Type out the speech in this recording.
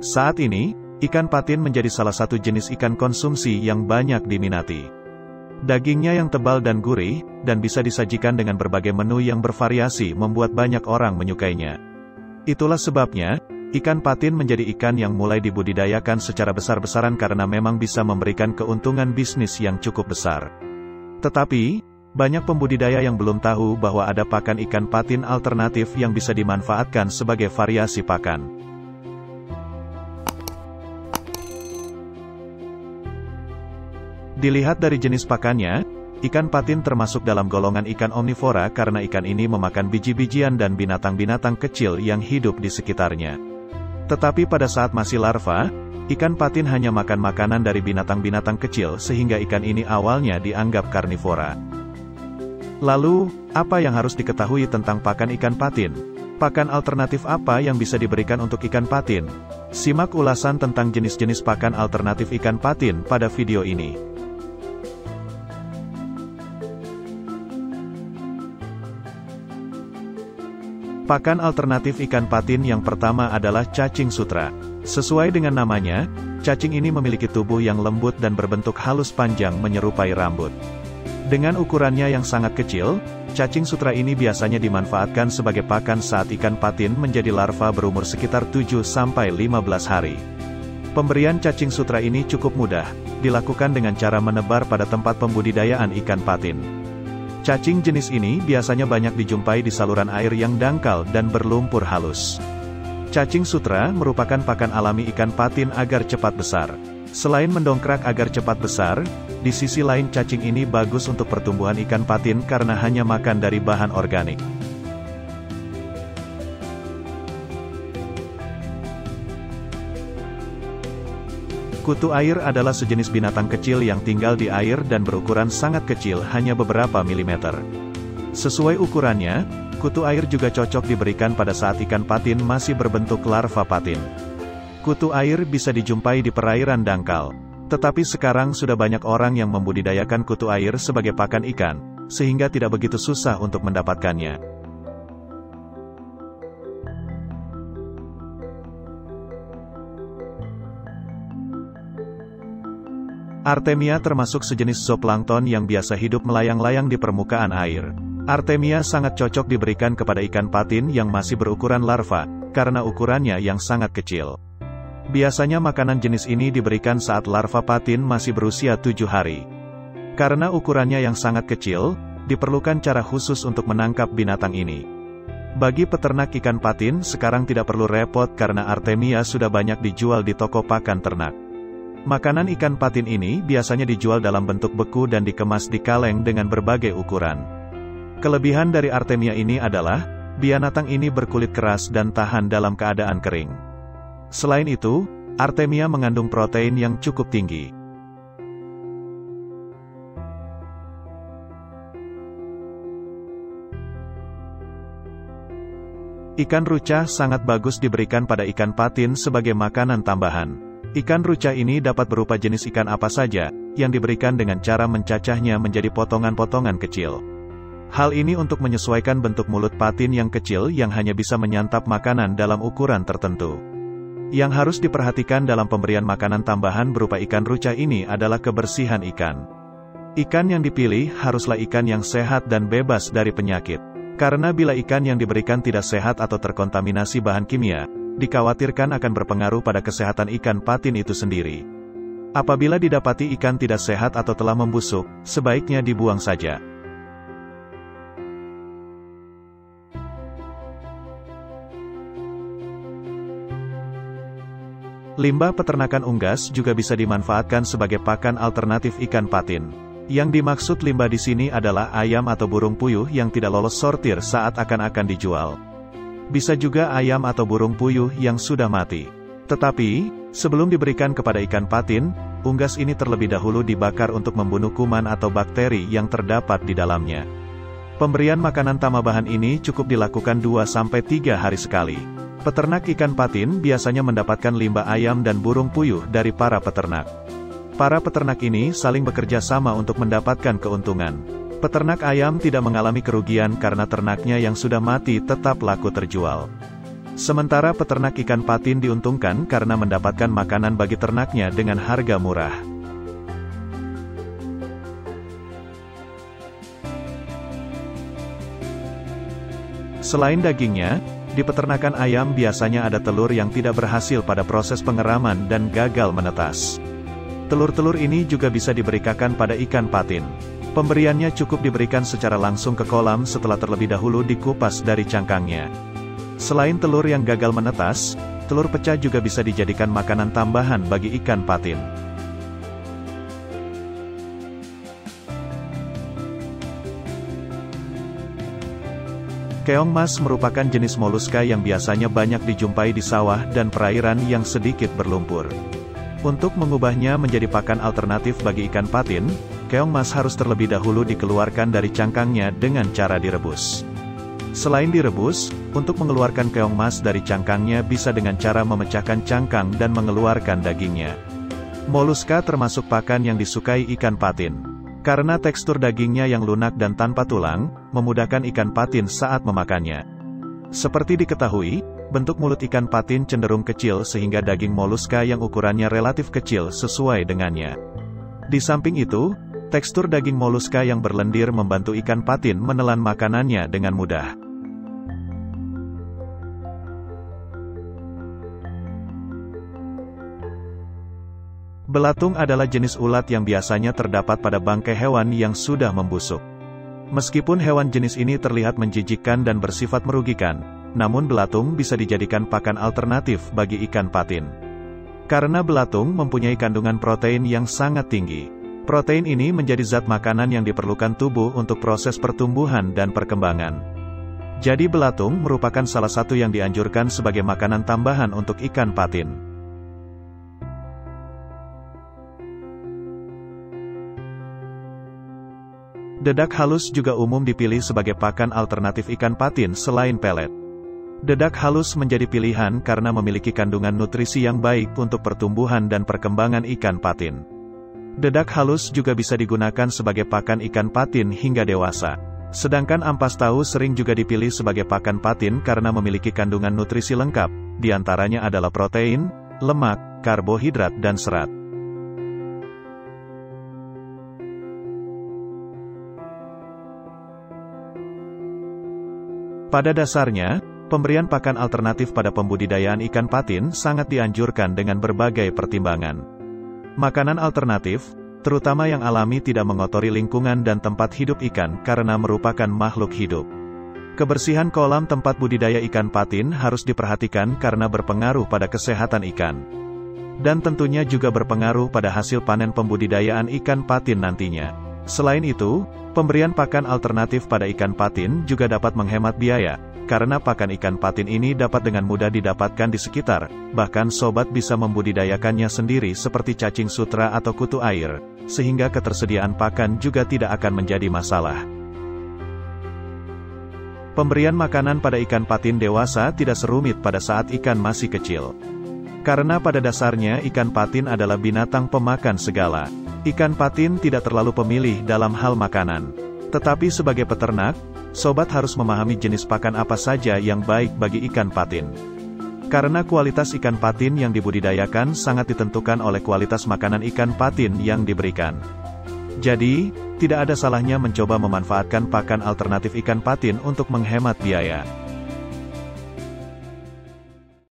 Saat ini, ikan patin menjadi salah satu jenis ikan konsumsi yang banyak diminati. Dagingnya yang tebal dan gurih, dan bisa disajikan dengan berbagai menu yang bervariasi membuat banyak orang menyukainya. Itulah sebabnya, ikan patin menjadi ikan yang mulai dibudidayakan secara besar-besaran karena memang bisa memberikan keuntungan bisnis yang cukup besar. Tetapi, banyak pembudidaya yang belum tahu bahwa ada pakan ikan patin alternatif yang bisa dimanfaatkan sebagai variasi pakan. Dilihat dari jenis pakannya, ikan patin termasuk dalam golongan ikan omnivora karena ikan ini memakan biji-bijian dan binatang-binatang kecil yang hidup di sekitarnya. Tetapi pada saat masih larva, ikan patin hanya makan makanan dari binatang-binatang kecil sehingga ikan ini awalnya dianggap karnivora. Lalu, apa yang harus diketahui tentang pakan ikan patin? Pakan alternatif apa yang bisa diberikan untuk ikan patin? Simak ulasan tentang jenis-jenis pakan alternatif ikan patin pada video ini. Pakan alternatif ikan patin yang pertama adalah cacing sutra. Sesuai dengan namanya, cacing ini memiliki tubuh yang lembut dan berbentuk halus panjang menyerupai rambut. Dengan ukurannya yang sangat kecil, cacing sutra ini biasanya dimanfaatkan sebagai pakan saat ikan patin menjadi larva berumur sekitar 7-15 hari. Pemberian cacing sutra ini cukup mudah, dilakukan dengan cara menebar pada tempat pembudidayaan ikan patin. Cacing jenis ini biasanya banyak dijumpai di saluran air yang dangkal dan berlumpur halus. Cacing sutra merupakan pakan alami ikan patin agar cepat besar. Selain mendongkrak agar cepat besar, di sisi lain cacing ini bagus untuk pertumbuhan ikan patin karena hanya makan dari bahan organik. Kutu air adalah sejenis binatang kecil yang tinggal di air dan berukuran sangat kecil, hanya beberapa milimeter. Sesuai ukurannya, kutu air juga cocok diberikan pada saat ikan patin masih berbentuk larva patin. Kutu air bisa dijumpai di perairan dangkal. Tetapi sekarang sudah banyak orang yang membudidayakan kutu air sebagai pakan ikan, sehingga tidak begitu susah untuk mendapatkannya. Artemia termasuk sejenis zooplankton yang biasa hidup melayang-layang di permukaan air. Artemia sangat cocok diberikan kepada ikan patin yang masih berukuran larva, karena ukurannya yang sangat kecil. Biasanya makanan jenis ini diberikan saat larva patin masih berusia 7 hari. Karena ukurannya yang sangat kecil, diperlukan cara khusus untuk menangkap binatang ini. Bagi peternak ikan patin sekarang tidak perlu repot karena Artemia sudah banyak dijual di toko pakan ternak. Makanan ikan patin ini biasanya dijual dalam bentuk beku dan dikemas di kaleng dengan berbagai ukuran. Kelebihan dari Artemia ini adalah, binatang ini berkulit keras dan tahan dalam keadaan kering. Selain itu, Artemia mengandung protein yang cukup tinggi. Ikan ruca sangat bagus diberikan pada ikan patin sebagai makanan tambahan. Ikan ruca ini dapat berupa jenis ikan apa saja, yang diberikan dengan cara mencacahnya menjadi potongan-potongan kecil. Hal ini untuk menyesuaikan bentuk mulut patin yang kecil yang hanya bisa menyantap makanan dalam ukuran tertentu. Yang harus diperhatikan dalam pemberian makanan tambahan berupa ikan ruca ini adalah kebersihan ikan. Ikan yang dipilih haruslah ikan yang sehat dan bebas dari penyakit. Karena bila ikan yang diberikan tidak sehat atau terkontaminasi bahan kimia, dikhawatirkan akan berpengaruh pada kesehatan ikan patin itu sendiri. Apabila didapati ikan tidak sehat atau telah membusuk, sebaiknya dibuang saja. Limbah peternakan unggas juga bisa dimanfaatkan sebagai pakan alternatif ikan patin. Yang dimaksud limbah di sini adalah ayam atau burung puyuh yang tidak lolos sortir saat akan dijual. Bisa juga ayam atau burung puyuh yang sudah mati. Tetapi, sebelum diberikan kepada ikan patin, unggas ini terlebih dahulu dibakar untuk membunuh kuman atau bakteri yang terdapat di dalamnya. Pemberian makanan tambahan ini cukup dilakukan 2-3 hari sekali. Peternak ikan patin biasanya mendapatkan limbah ayam dan burung puyuh dari para peternak. Para peternak ini saling bekerja sama untuk mendapatkan keuntungan. Peternak ayam tidak mengalami kerugian karena ternaknya yang sudah mati tetap laku terjual. Sementara peternak ikan patin diuntungkan karena mendapatkan makanan bagi ternaknya dengan harga murah. Selain dagingnya, di peternakan ayam biasanya ada telur yang tidak berhasil pada proses pengeraman dan gagal menetas. Telur-telur ini juga bisa diberikan pada ikan patin. Pemberiannya cukup diberikan secara langsung ke kolam setelah terlebih dahulu dikupas dari cangkangnya. Selain telur yang gagal menetas, telur pecah juga bisa dijadikan makanan tambahan bagi ikan patin. Keong mas merupakan jenis moluska yang biasanya banyak dijumpai di sawah dan perairan yang sedikit berlumpur. Untuk mengubahnya menjadi pakan alternatif bagi ikan patin, keong mas harus terlebih dahulu dikeluarkan dari cangkangnya dengan cara direbus. Selain direbus, untuk mengeluarkan keong mas dari cangkangnya bisa dengan cara memecahkan cangkang dan mengeluarkan dagingnya. Moluska termasuk pakan yang disukai ikan patin. Karena tekstur dagingnya yang lunak dan tanpa tulang, memudahkan ikan patin saat memakannya. Seperti diketahui, bentuk mulut ikan patin cenderung kecil sehingga daging moluska yang ukurannya relatif kecil sesuai dengannya. Di samping itu, tekstur daging moluska yang berlendir membantu ikan patin menelan makanannya dengan mudah. Belatung adalah jenis ulat yang biasanya terdapat pada bangkai hewan yang sudah membusuk. Meskipun hewan jenis ini terlihat menjijikkan dan bersifat merugikan, namun belatung bisa dijadikan pakan alternatif bagi ikan patin. Karena belatung mempunyai kandungan protein yang sangat tinggi. Protein ini menjadi zat makanan yang diperlukan tubuh untuk proses pertumbuhan dan perkembangan. Jadi belatung merupakan salah satu yang dianjurkan sebagai makanan tambahan untuk ikan patin. Dedak halus juga umum dipilih sebagai pakan alternatif ikan patin selain pelet. Dedak halus menjadi pilihan karena memiliki kandungan nutrisi yang baik untuk pertumbuhan dan perkembangan ikan patin. Dedak halus juga bisa digunakan sebagai pakan ikan patin hingga dewasa. Sedangkan ampas tahu sering juga dipilih sebagai pakan patin karena memiliki kandungan nutrisi lengkap, diantaranya adalah protein, lemak, karbohidrat dan serat. Pada dasarnya, pemberian pakan alternatif pada pembudidayaan ikan patin sangat dianjurkan dengan berbagai pertimbangan. Makanan alternatif, terutama yang alami, tidak mengotori lingkungan dan tempat hidup ikan karena merupakan makhluk hidup. Kebersihan kolam tempat budidaya ikan patin harus diperhatikan karena berpengaruh pada kesehatan ikan. Dan tentunya juga berpengaruh pada hasil panen pembudidayaan ikan patin nantinya. Selain itu, pemberian pakan alternatif pada ikan patin juga dapat menghemat biaya, karena pakan ikan patin ini dapat dengan mudah didapatkan di sekitar, bahkan sobat bisa membudidayakannya sendiri seperti cacing sutra atau kutu air, sehingga ketersediaan pakan juga tidak akan menjadi masalah. Pemberian makanan pada ikan patin dewasa tidak serumit pada saat ikan masih kecil. Karena pada dasarnya ikan patin adalah binatang pemakan segala. Ikan patin tidak terlalu pemilih dalam hal makanan. Tetapi sebagai peternak, sobat harus memahami jenis pakan apa saja yang baik bagi ikan patin. Karena kualitas ikan patin yang dibudidayakan sangat ditentukan oleh kualitas makanan ikan patin yang diberikan. Jadi, tidak ada salahnya mencoba memanfaatkan pakan alternatif ikan patin untuk menghemat biaya.